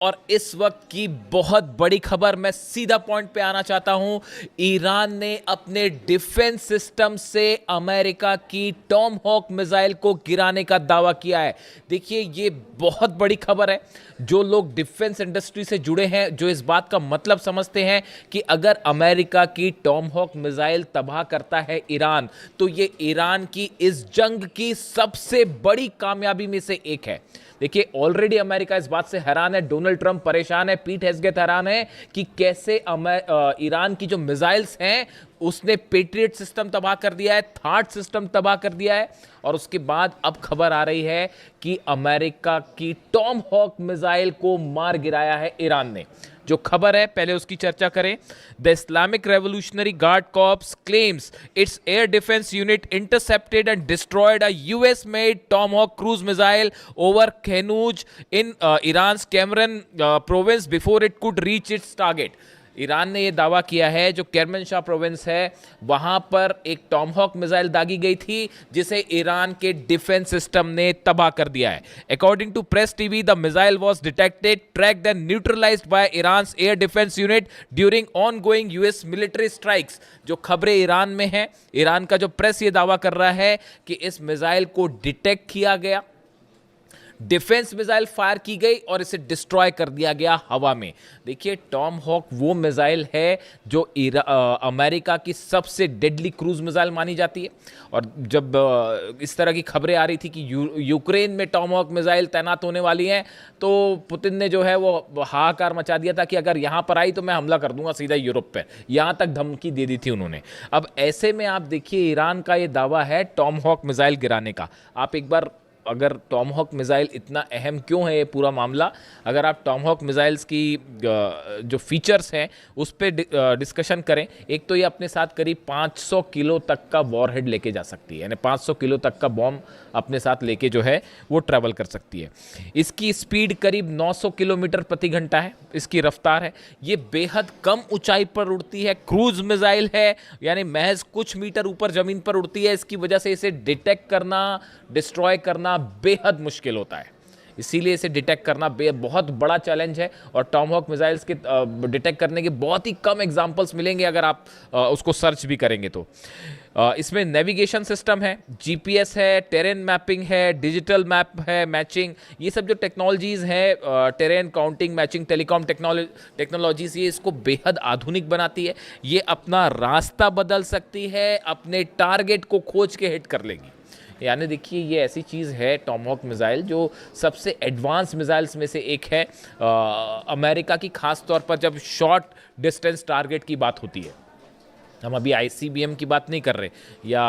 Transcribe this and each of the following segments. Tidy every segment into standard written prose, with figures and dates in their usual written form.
और इस वक्त की बहुत बड़ी खबर, मैं सीधा पॉइंट पे आना चाहता हूं। ईरान ने अपने डिफेंस सिस्टम से अमेरिका की टॉम हॉक मिसाइल को गिराने का दावा किया है। देखिए, ये बहुत बड़ी खबर है। जो लोग डिफेंस इंडस्ट्री से जुड़े हैं, जो इस बात का मतलब समझते हैं कि अगर अमेरिका की टॉम हॉक मिसाइल तबाह करता है ईरान, तो ये ईरान की इस जंग की सबसे बड़ी कामयाबी में से एक है। देखिए, ऑलरेडी अमेरिका इस बात से हैरान है, डोनाल्ड ट्रंप परेशान है, पीट हेगसेथ हैरान है कि कैसे ईरान की जो मिसाइल्स हैं उसने पेट्रियट सिस्टम तबाह कर दिया है, थार्ड सिस्टम तबाह कर दिया है। और उसके बाद अब खबर आ रही है कि अमेरिका की टॉम हॉक मिसाइल को मार गिराया है ईरान ने। जो खबर है पहले उसकी चर्चा करें। The Islamic revolutionary guard corps claims its air defence unit intercepted and destroyed a US made Tomahawk cruise missile over Khanuj in Iran Kerman province before it could reach its target. Iran ने यह दावा किया है जो केरमनशाह province है वहां पर एक टॉमहॉक मिसाइल दागी गई थी जिसे ईरान के डिफेंस सिस्टम ने तबाह कर दिया है। According to Press TV, the missile was detected, tracked and neutralised by Iran air defence unit during ongoing US military strikes. जो खबरें ईरान में हैं, ईरान का जो प्रेस ये दावा कर रहा है कि इस मिसाइल को डिटेक्ट किया गया, डिफेंस मिसाइल फायर की गई और इसे डिस्ट्रॉय कर दिया गया हवा में। देखिए, टॉम हॉक वो मिसाइल है जो अमेरिका की सबसे डेडली क्रूज मिसाइल मानी जाती है। और जब इस तरह की खबरें आ रही थी कि यूक्रेन में टॉम हॉक मिसाइल तैनात होने वाली हैं, तो पुतिन ने जो है वो हाहाकार मचा दिया था कि अगर यहां पर आई तो मैं हमला कर दूंगा सीधा यूरोप पर। यहां तक धमकी दे दी थी उन्होंने। अब ऐसे में आप देखिए, ईरान का ये दावा है टॉम हॉक मिसाइल गिराने का। आप एक बार, अगर टॉमहॉक मिसाइल इतना अहम क्यों है ये पूरा मामला, अगर आप टॉमहॉक मिसाइल्स की जो फीचर्स हैं उस पर डिस्कशन करें। एक तो ये अपने साथ करीब 500 किलो तक का वॉरहेड लेके जा सकती है, यानी 500 किलो तक का बॉम्ब अपने साथ लेके जो है वो ट्रैवल कर सकती है। इसकी स्पीड करीब 900 किलोमीटर प्रति घंटा है, इसकी रफ्तार है। ये बेहद कम ऊंचाई पर उड़ती है, क्रूज मिसाइल है, यानी महज कुछ मीटर ऊपर जमीन पर उड़ती है। इसकी वजह से इसे डिटेक्ट करना, डिस्ट्रॉय करना बेहद मुश्किल होता है। इसीलिए इसे डिटेक्ट करना बहुत बड़ा चैलेंज है। और टॉमहॉक मिसाइल्स के डिटेक्ट करने के बहुत ही कम एग्जांपल्स मिलेंगे अगर आप उसको सर्च भी करेंगे तो। इसमें नेविगेशन सिस्टम है, जीपीएस है, टेरेन मैपिंग है, डिजिटल मैप है, मैचिंग, ये सब जो टेक्नोलॉजीज हैं, terrain counting, matching, telecom technologies, ये इसको बेहद आधुनिक बनाती है। ये अपना रास्ता बदल सकती है, अपने टारगेट को खोज के हिट कर लेगी। यानी देखिए, ये ऐसी चीज़ है टॉमहॉक मिसाइल जो सबसे एडवांस मिसाइल्स में से एक है। अमेरिका की खास तौर पर जब शॉर्ट डिस्टेंस टारगेट की बात होती है, हम अभी आईसीबीएम की बात नहीं कर रहे या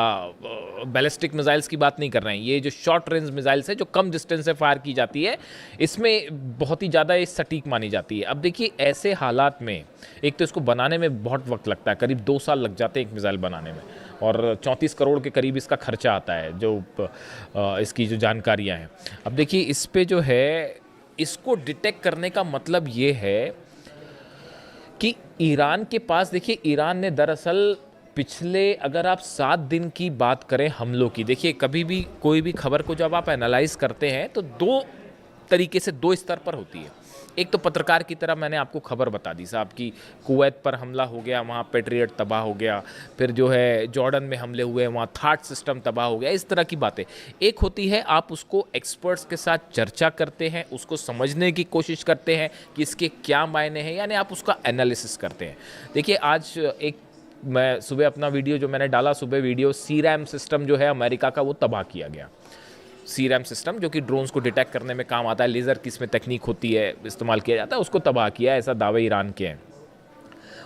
बैलिस्टिक मिसाइल्स की बात नहीं कर रहे हैं, ये जो शॉर्ट रेंज मिसाइल्स है जो कम डिस्टेंस से फायर की जाती है, इसमें बहुत ही ज़्यादा ये सटीक मानी जाती है। अब देखिए, ऐसे हालात में एक तो इसको बनाने में बहुत वक्त लगता है, करीब 2 साल लग जाते हैं एक मिसाइल बनाने में, और 34 करोड़ के करीब इसका खर्चा आता है, जो इसकी जो जानकारियाँ हैं। अब देखिए, इस पे जो है, इसको डिटेक्ट करने का मतलब ये है कि ईरान के पास, देखिए, ईरान ने दरअसल पिछले, अगर आप 7 दिन की बात करें हमलों की, देखिए कभी भी कोई भी खबर को जब आप एनालाइज करते हैं तो 2 तरीके से, 2 स्तर पर होती है। एक तो पत्रकार की तरह मैंने आपको खबर बता दी साहब कि कुवैत पर हमला हो गया, वहाँ पेट्रियट तबाह हो गया, फिर जो है जॉर्डन में हमले हुए, वहाँ थार्ड सिस्टम तबाह हो गया, इस तरह की बातें। एक होती है आप उसको एक्सपर्ट्स के साथ चर्चा करते हैं, उसको समझने की कोशिश करते हैं कि इसके क्या मायने हैं, यानी आप उसका एनालिसिस करते हैं। देखिए, आज एक, मैं सुबह अपना वीडियो जो मैंने डाला, सुबह वीडियो, सीरैम सिस्टम जो है अमेरिका का, वो तबाह किया गया। सीरैम सिस्टम जो कि ड्रोन्स को डिटेक्ट करने में काम आता है, लेज़र की इसमें तकनीक होती है, इस्तेमाल किया जाता है, उसको तबाह किया, ऐसा दावे ईरान के हैं।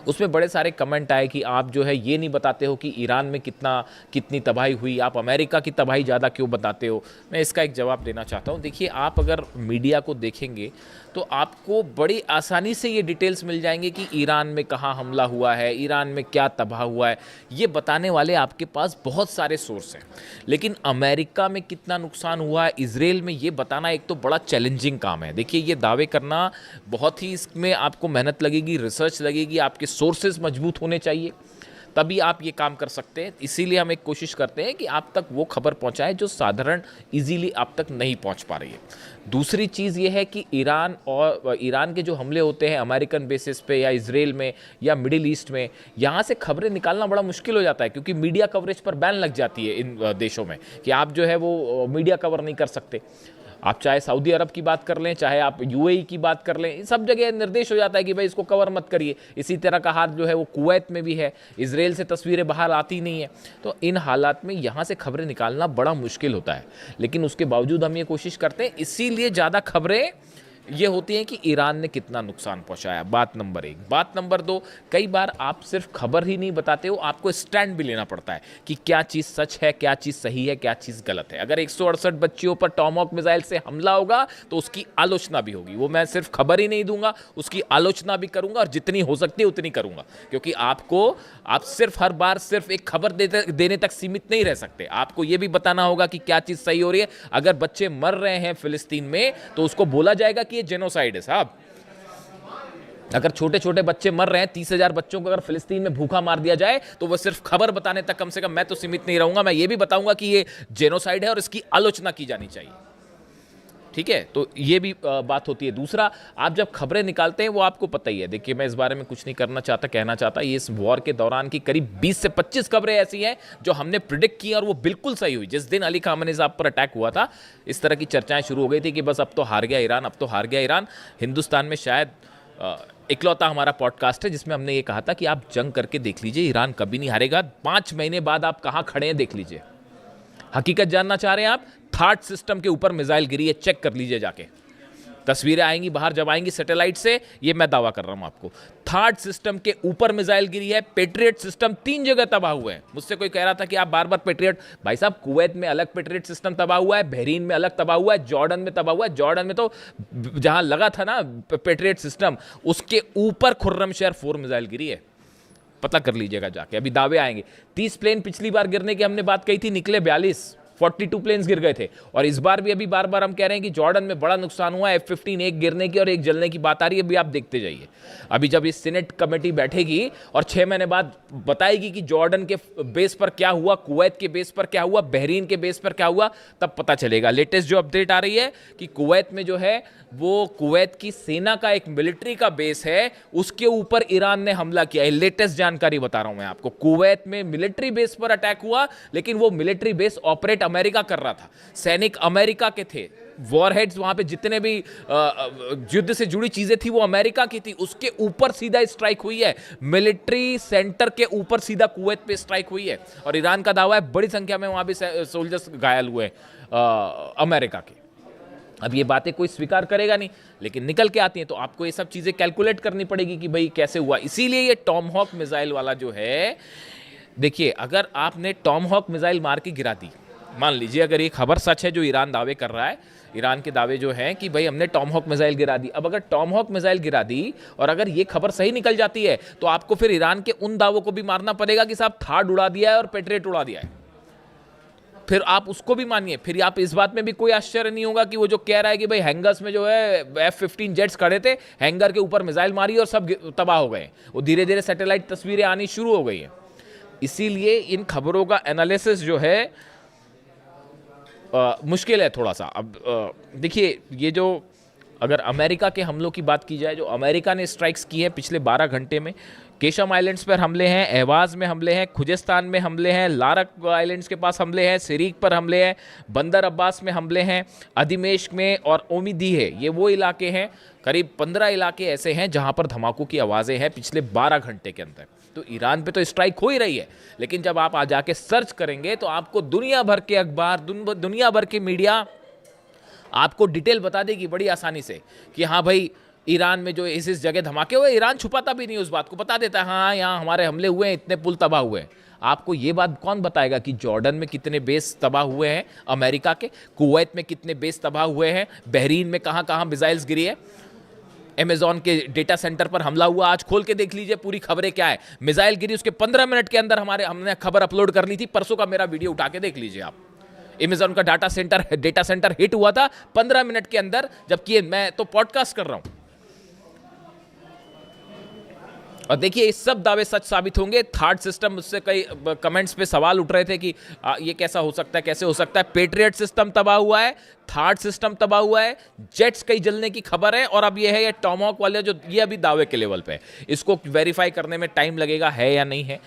उसमें बड़े सारे कमेंट आए कि आप जो है ये नहीं बताते हो कि ईरान में कितनी तबाही हुई, आप अमेरिका की तबाही ज़्यादा क्यों बताते हो। मैं इसका एक जवाब देना चाहता हूँ। देखिए, आप अगर मीडिया को देखेंगे तो आपको बड़ी आसानी से ये डिटेल्स मिल जाएंगे कि ईरान में कहाँ हमला हुआ है, ईरान में क्या तबाह हुआ है, ये बताने वाले आपके पास बहुत सारे सोर्स हैं। लेकिन अमेरिका में कितना नुकसान हुआ है, इजराइल में, ये बताना एक तो बड़ा चैलेंजिंग काम है। देखिए, ये दावे करना बहुत ही, इसमें आपको मेहनत लगेगी, रिसर्च लगेगी, आपके सोर्सेज मजबूत होने चाहिए। तभी आप ये काम कर सकते हैं। इसीलिए हम एक कोशिश करते हैं कि आप तक वो खबर पहुंचाएं जो साधारण इजीली आप तक नहीं पहुंच पा रही है। दूसरी चीज़ ये है कि ईरान के जो हमले होते हैं अमेरिकन बेसिस पे या इजराइल में या मिडिल ईस्ट में, यहाँ से खबरें निकालना बड़ा मुश्किल हो जाता है, क्योंकि मीडिया कवरेज पर बैन लग जाती है इन देशों में कि आप जो है वो मीडिया कवर नहीं कर सकते। आप चाहे सऊदी अरब की बात कर लें, चाहे आप यूएई की बात कर लें, सब जगह निर्देश हो जाता है कि भाई इसको कवर मत करिए। इसी तरह का हाल जो है वो कुवैत में भी है, इजराइल से तस्वीरें बाहर आती नहीं है। तो इन हालात में यहाँ से खबरें निकालना बड़ा मुश्किल होता है, लेकिन उसके बावजूद हम ये कोशिश करते हैं। इसीलिए ज़्यादा खबरें ये होती हैं कि ईरान ने कितना नुकसान पहुंचाया, बात नंबर 1। बात नंबर 2, कई बार आप सिर्फ खबर ही नहीं बताते हो, आपको स्टैंड भी लेना पड़ता है कि क्या चीज़ सच है, क्या चीज़ सही है, क्या चीज़ गलत है। अगर 168 बच्चियों पर टॉमहॉक मिसाइल से हमला होगा तो उसकी आलोचना भी होगी। वो मैं सिर्फ खबर ही नहीं दूंगा, उसकी आलोचना भी करूंगा, और जितनी हो सकती है उतनी करूंगा, क्योंकि आप सिर्फ हर बार सिर्फ एक खबर देने तक सीमित नहीं रह सकते। आपको ये भी बताना होगा कि क्या चीज़ सही हो रही है। अगर बच्चे मर रहे हैं फिलिस्तीन में तो उसको बोला जाएगा कि ये जेनोसाइड है साहब। अगर छोटे छोटे बच्चे मर रहे हैं, 30,000 बच्चों को अगर फिलिस्तीन में भूखा मार दिया जाए तो वह सिर्फ खबर बताने तक कम से कम मैं तो सीमित नहीं रहूंगा। मैं ये भी बताऊंगा कि ये जेनोसाइड है और इसकी आलोचना की जानी चाहिए। ठीक है, तो ये भी बात होती है। दूसरा, आप जब खबरें निकालते हैं वो आपको पता ही है। देखिए, मैं इस बारे में कुछ नहीं कहना चाहता। ये इस वॉर के दौरान की करीब 20 से 25 खबरें ऐसी हैं जो हमने प्रिडिक्ट की और वो बिल्कुल सही हुई। जिस दिन अली खामेनी साहब पर अटैक हुआ था, इस तरह की चर्चाएं शुरू हो गई थी कि बस अब तो हार गया ईरान, अब तो हार गया ईरान। हिंदुस्तान में शायद इकलौता हमारा पॉडकास्ट है जिसमें हमने ये कहा था कि आप जंग करके देख लीजिए, ईरान कभी नहीं हारेगा। 5 महीने बाद आप कहाँ खड़े हैं देख लीजिए। हकीकत जानना चाह रहे हैं आप? थार्ड सिस्टम के ऊपर मिसाइल गिरी है, चेक कर लीजिए जाके। तस्वीरें आएंगी बाहर जब आएंगी सैटेलाइट से, ये मैं दावा कर रहा हूं आपको। थार्ड सिस्टम के ऊपर मिसाइल गिरी है। पेट्रियट सिस्टम 3 जगह तबाह हुए हैं। मुझसे कोई कह रहा था कि आप बार बार पेट्रियट, भाई साहब कुवैत में अलग पेट्रियट सिस्टम तबाह हुआ है, बहरीन में अलग तबाह हुआ है, जॉर्डन में तबाह हुआ है। जॉर्डन में तो जहां लगा था ना पेट्रियट सिस्टम, उसके ऊपर खुर्रमशहर 4 मिसाइल गिरी है। पता कर लीजिएगा जाके, अभी दावे आएंगे। 30 प्लेन पिछली बार गिरने की हमने बात कही थी, निकले 42 प्लेन्स गिर गए थे। और इस बार भी अभी बार बार हम कह रहे हैं कि जॉर्डन में बड़ा नुकसान हुआ है। F-15 एक गिरने की और एक जलने की बात आ रही है, अभी आप देखते जाइए। अभी जब इस सीनेट कमेटी बैठेगी और 6 महीने बाद बताएगी कि जॉर्डन के बेस पर क्या हुआ, कुवैत के बेस पर क्या हुआ, बहरीन के बेस पर क्या हुआ, तब पता चलेगा। लेटेस्ट जो अपडेट आ रही है कि कुवैत में जो है वो कुवैत की सेना का एक मिलिट्री का बेस है, उसके ऊपर ईरान ने हमला किया है। लेटेस्ट जानकारी बता रहा हूं मैं आपको। कुवैत में मिलिट्री बेस पर अटैक हुआ, लेकिन वो मिलिट्री बेस ऑपरेट अमेरिका कर रहा था, सैनिक अमेरिका के थे, वॉरहेड्स वहां पे जितने भी युद्ध से जुड़ी चीजें थी वो अमेरिका की थी। उसके ऊपर सीधा स्ट्राइक हुई है, मिलिट्री सेंटर के ऊपर सीधा कुवैत पे स्ट्राइक हुई है। और ईरान का दावा है बड़ी संख्या में वहां भी सोल्जर्स घायल हुए अमेरिका के। अब ये बातें कोई स्वीकार करेगा नहीं, लेकिन निकल के आती हैं, तो आपको ये सब चीजें कैलकुलेट करनी पड़ेगी कि भाई कैसे हुआ। इसीलिए ये टॉमहॉक मिसाइल वाला जो है, देखिए, अगर आपने टॉमहॉक मिसाइल मार के गिरा दी, मान लीजिए अगर ये खबर सच है जो ईरान दावे कर रहा है, ईरान के दावे जो हैं कि भाई हमने टॉमहॉक मिसाइल गिरा दी। अब अगर टॉमहॉक मिसाइल गिरा दी और अगर ये खबर सही निकल जाती है, तो आपको फिर ईरान के उन दावों को भी मारना पड़ेगा कि साहब थार्ड उड़ा दिया है और पेट्रियट उड़ा दिया है। फिर आप उसको भी मानिए। फिर आप इस बात में भी कोई आश्चर्य नहीं होगा कि वो जो कह रहा है कि भाई हैंगर्स में जो है F-15 जेट्स खड़े थे, हैंगर के ऊपर मिसाइल मारी और सब तबाह हो गए। वो धीरे धीरे सैटेलाइट तस्वीरें आनी शुरू हो गई हैं। इसीलिए इन खबरों का एनालिसिस जो है मुश्किल है थोड़ा सा। अब देखिए, ये जो अगर अमेरिका के हमलों की बात की जाए, जो अमेरिका ने स्ट्राइक्स की है पिछले 12 घंटे में, केशम आइलैंड्स पर हमले हैं, एहवाज में हमले हैं, खुजेस्तान में हमले हैं, लारक आइलैंड्स के पास हमले हैं, सिरीक पर हमले हैं, बंदर अब्बास में हमले हैं, अधिमेश्क में और ओमिदी है, ये वो इलाके हैं। करीब 15 इलाके ऐसे हैं जहां पर धमाकों की आवाज़ें हैं पिछले 12 घंटे के अंदर। तो ईरान पे तो स्ट्राइक हो ही रही है, लेकिन जब आप आ जाके सर्च करेंगे तो आपको दुनिया भर के अखबार, दुनिया भर के मीडिया आपको डिटेल बता देगी बड़ी आसानी से कि हाँ भाई, ईरान में जो इस जगह धमाके हुए, ईरान छुपाता भी नहीं उस बात को, बता देता है हाँ यहाँ हमारे हमले हुए हैं, इतने पुल तबाह हुए हैं। आपको ये बात कौन बताएगा कि जॉर्डन में कितने बेस तबाह हुए हैं अमेरिका के, कुवैत में कितने बेस तबाह हुए हैं, बहरीन में कहाँ कहाँ मिसाइल्स गिरी है, अमेज़न के डेटा सेंटर पर हमला हुआ, आज खोल के देख लीजिए पूरी खबरें क्या है। मिसाइल गिरी, उसके 15 मिनट के अंदर हमने खबर अपलोड कर ली थी, परसों का मेरा वीडियो उठा के देख लीजिए आप। अमेज़न का डेटा सेंटर हिट हुआ था 15 मिनट के अंदर, जबकि मैं तो पॉडकास्ट कर रहा हूं। और देखिए ये सब दावे सच साबित होंगे। थर्ड सिस्टम, उससे कई कमेंट्स पे सवाल उठ रहे थे कि ये कैसा हो सकता है, कैसे हो सकता है। पेट्रियट सिस्टम तबाह हुआ है, थर्ड सिस्टम तबाह हुआ है, जेट्स कई जलने की खबर है, और अब ये है ये टॉमहॉक वाले जो ये अभी दावे के लेवल पे है। इसको वेरीफाई करने में टाइम लगेगा, है या नहीं है,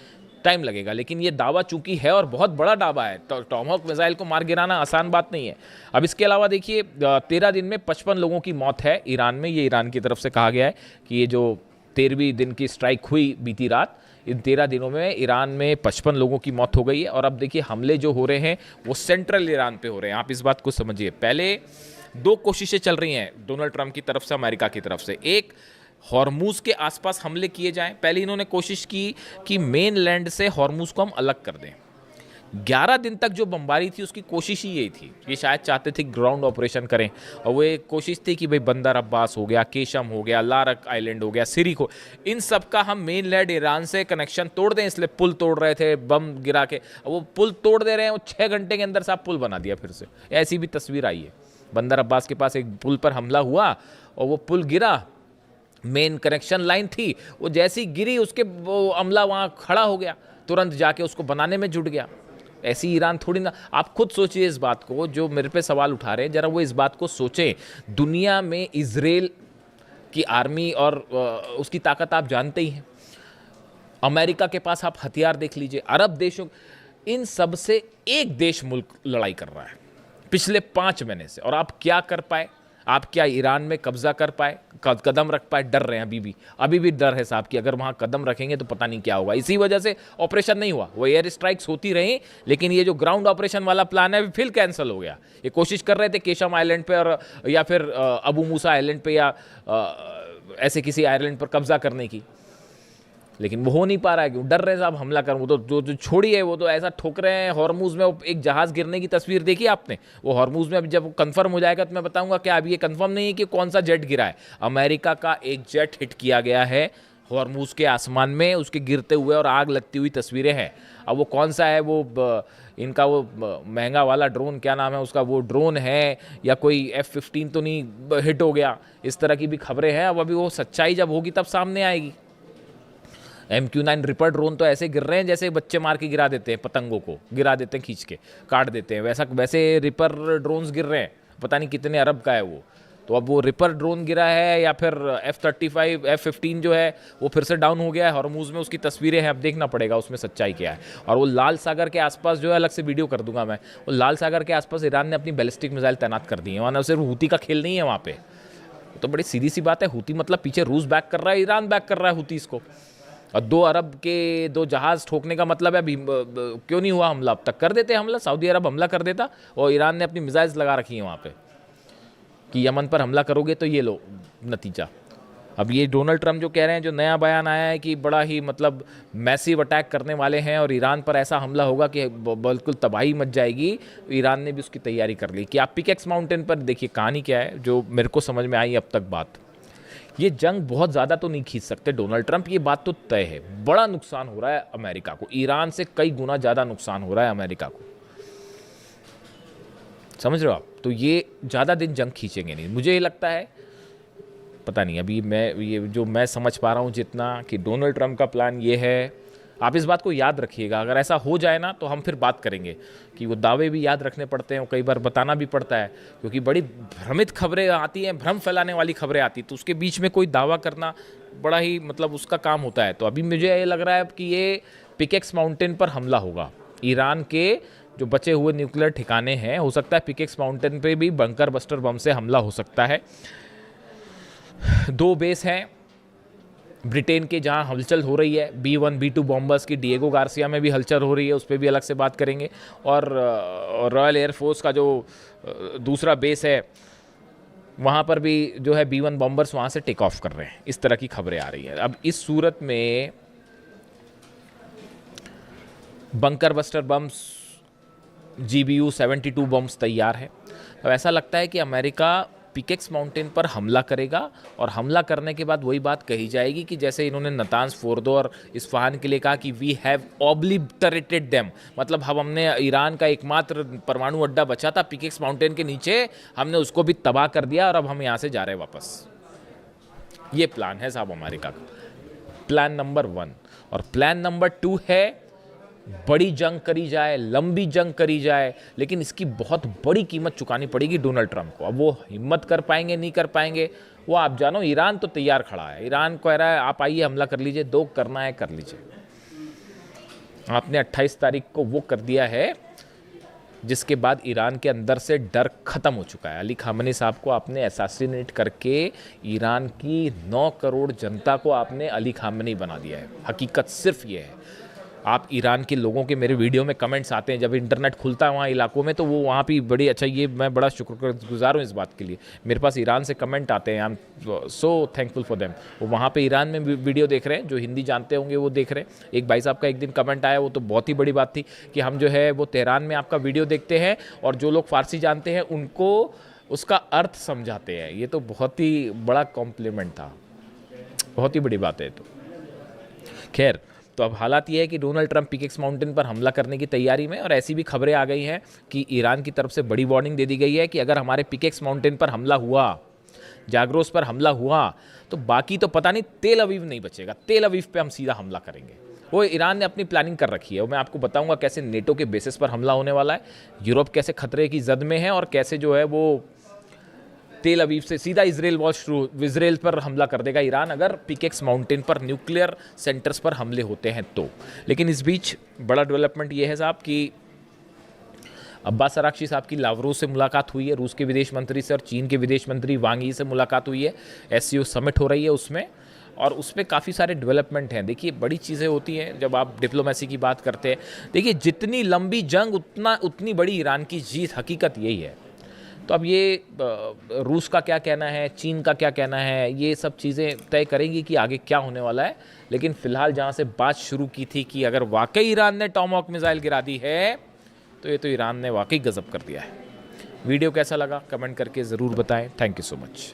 टाइम लगेगा, लेकिन ये दावा चूंकि है और बहुत बड़ा दावा है, तो टॉमहॉक मिसाइल को मार गिराना आसान बात नहीं है। अब इसके अलावा देखिए 13 दिन में 55 लोगों की मौत है ईरान में। ये ईरान की तरफ से कहा गया है कि ये जो 13वीं दिन की स्ट्राइक हुई बीती रात, इन 13 दिनों में ईरान में 55 लोगों की मौत हो गई है। और अब देखिए हमले जो हो रहे हैं वो सेंट्रल ईरान पे हो रहे हैं। आप इस बात को समझिए। पहले 2 कोशिशें चल रही हैं डोनाल्ड ट्रंप की तरफ से, अमेरिका की तरफ से। एक, हॉर्मूज के आसपास हमले किए जाएं। पहले इन्होंने कोशिश की कि मेन लैंड से हॉर्मूज को हम अलग कर दें। 11 दिन तक जो बमबारी थी उसकी कोशिश ही यही थी। ये शायद चाहते थे ग्राउंड ऑपरेशन करें, और वो एक कोशिश थी कि भाई बंदर अब्बास हो गया, केशम हो गया, लारक आइलैंड हो गया, सिरिक हो, इन सब का हम मेन लैंड ईरान से कनेक्शन तोड़ दें। इसलिए पुल तोड़ रहे थे बम गिरा के। वो पुल तोड़ दे रहे हैं, वो 6 घंटे के अंदर साहब पुल बना दिया फिर से। ऐसी भी तस्वीर आई है। बंदर अब्बास के पास एक पुल पर हमला हुआ और वो पुल गिरा, मेन कनेक्शन लाइन थी, वो जैसी गिरी उसके वो अमला वहाँ खड़ा हो गया, तुरंत जाके उसको बनाने में जुट गया। ऐसी ईरान थोड़ी ना। आप खुद सोचिए इस बात को, जो मेरे पे सवाल उठा रहे हैं, जरा वो इस बात को सोचें। दुनिया में इजराइल की आर्मी और उसकी ताकत आप जानते ही हैं। अमेरिका के पास आप हथियार देख लीजिए, अरब देशों, इन सब से एक देश मुल्क लड़ाई कर रहा है पिछले 5 महीने से। और आप क्या कर पाए? आप क्या ईरान में कब्जा कर पाए, कदम रख पाए? डर रहे हैं अभी भी डर है साहब कि अगर वहाँ कदम रखेंगे तो पता नहीं क्या होगा। इसी वजह से ऑपरेशन नहीं हुआ। वो एयर स्ट्राइक्स होती रही, लेकिन ये जो ग्राउंड ऑपरेशन वाला प्लान है फिर कैंसिल हो गया। ये कोशिश कर रहे थे केशम आइलैंड पे और या फिर अबू मूसा आइलैंड पे या ऐसे किसी आइलैंड पर कब्जा करने की, लेकिन वो हो नहीं पा रहा है। क्यों? डर रहे हैं साहब हमला कर। वो तो जो छोड़ी है, वो तो ऐसा ठोक रहे हैं। हॉर्मूज में एक जहाज़ गिरने की तस्वीर देखी आपने? वो हॉर्मूज में अभी जब कंफर्म हो जाएगा तो मैं बताऊंगा क्या। अभी ये कंफर्म नहीं है कि कौन सा जेट गिरा है। अमेरिका का एक जेट हिट किया गया है हॉर्मूज के आसमान में, उसके गिरते हुए और आग लगती हुई तस्वीरें हैं। अब वो कौन सा है, वो इनका वो महंगा वाला ड्रोन, क्या नाम है उसका, वो ड्रोन है या कोई F-15 तो नहीं हिट हो गया? इस तरह की भी खबरें हैं। अब अभी वो सच्चाई जब होगी तब सामने आएगी। MQ-9 रिपर ड्रोन तो ऐसे गिर रहे हैं जैसे बच्चे मार के गिरा देते हैं, पतंगों को गिरा देते हैं, खींच के काट देते हैं, वैसे रिपर ड्रोन्स गिर रहे हैं। पता नहीं कितने अरब का है वो। तो अब वो रिपर ड्रोन गिरा है या फिर F-35 F-15 जो है वो फिर से डाउन हो गया है हॉर्मूज में। उसकी तस्वीरें हैं, अब देखना पड़ेगा उसमें सच्चाई क्या है। और वो लाल सागर के आसपास जो है, अलग से वीडियो कर दूंगा मैं, वो लाल सागर के आसपास ईरान ने अपनी बैलिस्टिक मिसाइल तैनात कर दी है। वहाँ सिर्फ हूती का खेल नहीं है वहाँ पे। तो बड़ी सीधी सी बात है, हूती मतलब पीछे रूस बैक कर रहा है, ईरान बैक कर रहा है हूतीस को। और 2 अरब के 2 जहाज़ ठोकने का मतलब है क्यों नहीं हुआ हमला? अब तक कर देते हमला, सऊदी अरब हमला कर देता। और ईरान ने अपनी मिसाइल्स लगा रखी हैं वहाँ पे कि यमन पर हमला करोगे तो ये लो नतीजा। अब ये डोनाल्ड ट्रंप जो कह रहे हैं, जो नया बयान आया है कि बड़ा ही मतलब मैसिव अटैक करने वाले हैं और ईरान पर ऐसा हमला होगा कि बिल्कुल तबाही मच जाएगी, ईरान ने भी उसकी तैयारी कर ली। कि आप पिकेक्स माउंटेन पर देखिए कहानी क्या है, जो मेरे को समझ में आई अब तक बात। ये जंग बहुत ज़्यादा तो नहीं खींच सकते डोनाल्ड ट्रंप, ये बात तो तय है। बड़ा नुकसान हो रहा है अमेरिका को, ईरान से कई गुना ज़्यादा नुकसान हो रहा है अमेरिका को, समझ रहे हो आप? तो ये ज़्यादा दिन जंग खींचेंगे नहीं, मुझे ये लगता है। पता नहीं, अभी मैं समझ पा रहा हूँ जितना, कि डोनाल्ड ट्रंप का प्लान ये है। आप इस बात को याद रखिएगा, अगर ऐसा हो जाए ना तो हम फिर बात करेंगे कि वो दावे भी याद रखने पड़ते हैं, कई बार बताना भी पड़ता है, क्योंकि बड़ी भ्रमित खबरें आती हैं, भ्रम फैलाने वाली खबरें आती, तो उसके बीच में कोई दावा करना बड़ा ही मतलब उसका काम होता है। तो अभी मुझे ये लग रहा है कि ये पिकेक्स माउंटेन पर हमला होगा। ईरान के जो बचे हुए न्यूक्लियर ठिकाने हैं, हो सकता है पिकेक्स माउंटेन पे भी बंकर बस्टर बम से हमला हो सकता है। 2 बेस हैं ब्रिटेन के जहां हलचल हो रही है, B-1 B-2 बॉम्बर्स की डिएगो गार्सिया में भी हलचल हो रही है, उस पर भी अलग से बात करेंगे। और रॉयल एयरफोर्स का जो दूसरा बेस है वहाँ पर भी जो है B-1 बॉम्बर्स वहाँ से टेक ऑफ कर रहे हैं। इस तरह की खबरें आ रही हैं। अब इस सूरत में bunker buster bumps GBU-72 bumps तैयार है। अब ऐसा लगता है कि अमेरिका पिकेक्स माउंटेन पर हमला करेगा, और हमला करने के बाद वही बात कही जाएगी कि जैसे इन्होंने नतांज फोर्दो और इस्फहान के लिए कहा कि वी हैव ऑब्लिटरेटेड देम, मतलब हमने ईरान का एकमात्र परमाणु अड्डा बचा था पिकेक्स माउंटेन के नीचे, हमने उसको भी तबाह कर दिया और अब हम यहाँ से जा रहे हैं वापस। ये प्लान है साहब अमेरिका का। Plan number 1। और प्लान नंबर 2 है बड़ी जंग करी जाए, लंबी जंग करी जाए, लेकिन इसकी बहुत बड़ी कीमत चुकानी पड़ेगी डोनाल्ड ट्रंप को। अब वो हिम्मत कर पाएंगे नहीं कर पाएंगे वो आप जानो। ईरान तो तैयार खड़ा है, ईरान कह रहा है आप आइए हमला कर लीजिए, दो करना है कर लीजिए। आपने 28 तारीख को वो कर दिया है जिसके बाद ईरान के अंदर से डर खत्म हो चुका है। अली खामनी साहब को आपने असैसिनेट करके ईरान की 9 करोड़ जनता को आपने अली खामनी बना दिया है। हकीकत सिर्फ ये है। आप ईरान के लोगों के मेरे वीडियो में कमेंट्स आते हैं, जब इंटरनेट खुलता है वहाँ इलाकों में, तो वो वहाँ भी बड़ी अच्छा, ये मैं बड़ा शुक्रगुजार हूँ इस बात के लिए। मेरे पास ईरान से कमेंट आते हैं, I am so thankful for them. वो वहाँ पे ईरान में वीडियो देख रहे हैं, जो हिंदी जानते होंगे वो देख रहे हैं। एक भाई साहब का एक दिन कमेंट आया, वो तो बहुत ही बड़ी बात थी कि हम जो है वो तेहरान में आपका वीडियो देखते हैं और जो लोग फारसी जानते हैं उनको उसका अर्थ समझाते हैं। ये तो बहुत ही बड़ा कॉम्प्लीमेंट था, बहुत ही बड़ी बात है। तो खैर, तो अब हालात ये है कि डोनाल्ड ट्रंप पिकेक्स माउंटेन पर हमला करने की तैयारी में, और ऐसी भी खबरें आ गई हैं कि ईरान की तरफ से बड़ी वार्निंग दे दी गई है कि अगर हमारे पिकेक्स माउंटेन पर हमला हुआ, जाग्रोस पर हमला हुआ, तो बाकी तो पता नहीं तेल अवीव नहीं बचेगा। तेल अवीव पे हम सीधा हमला करेंगे। वो ईरान ने अपनी प्लानिंग कर रखी है। वो मैं आपको बताऊंगा कैसे नेटो के बेसिस पर हमला होने वाला है, यूरोप कैसे खतरे की जद में है, और कैसे जो है वो तेल अवीव से सीधा इजराइल पर हमला कर देगा ईरान अगर पिकेक्स माउंटेन पर न्यूक्लियर सेंटर्स पर हमले होते हैं तो। लेकिन इस बीच बड़ा डेवलपमेंट ये है साहब कि अब्बास अराक्ची साहब की लावरोव से मुलाकात हुई है, रूस के विदेश मंत्री से, और चीन के विदेश मंत्री वांग यी से मुलाकात हुई है। एससीओ समिट हो रही है उसमें, और उसमें काफ़ी सारे डेवलपमेंट हैं। देखिए, बड़ी चीज़ें होती हैं जब आप डिप्लोमेसी की बात करते हैं। देखिए, जितनी लंबी जंग उतनी बड़ी ईरान की जीत, हकीकत यही है। तो अब ये रूस का क्या कहना है, चीन का क्या कहना है, ये सब चीज़ें तय करेंगी कि आगे क्या होने वाला है। लेकिन फ़िलहाल जहाँ से बात शुरू की थी कि अगर वाकई ईरान ने टॉमहॉक मिसाइल गिरा दी है, तो ये तो ईरान ने वाकई गजब कर दिया है। वीडियो कैसा लगा कमेंट करके ज़रूर बताएं। Thank you so much.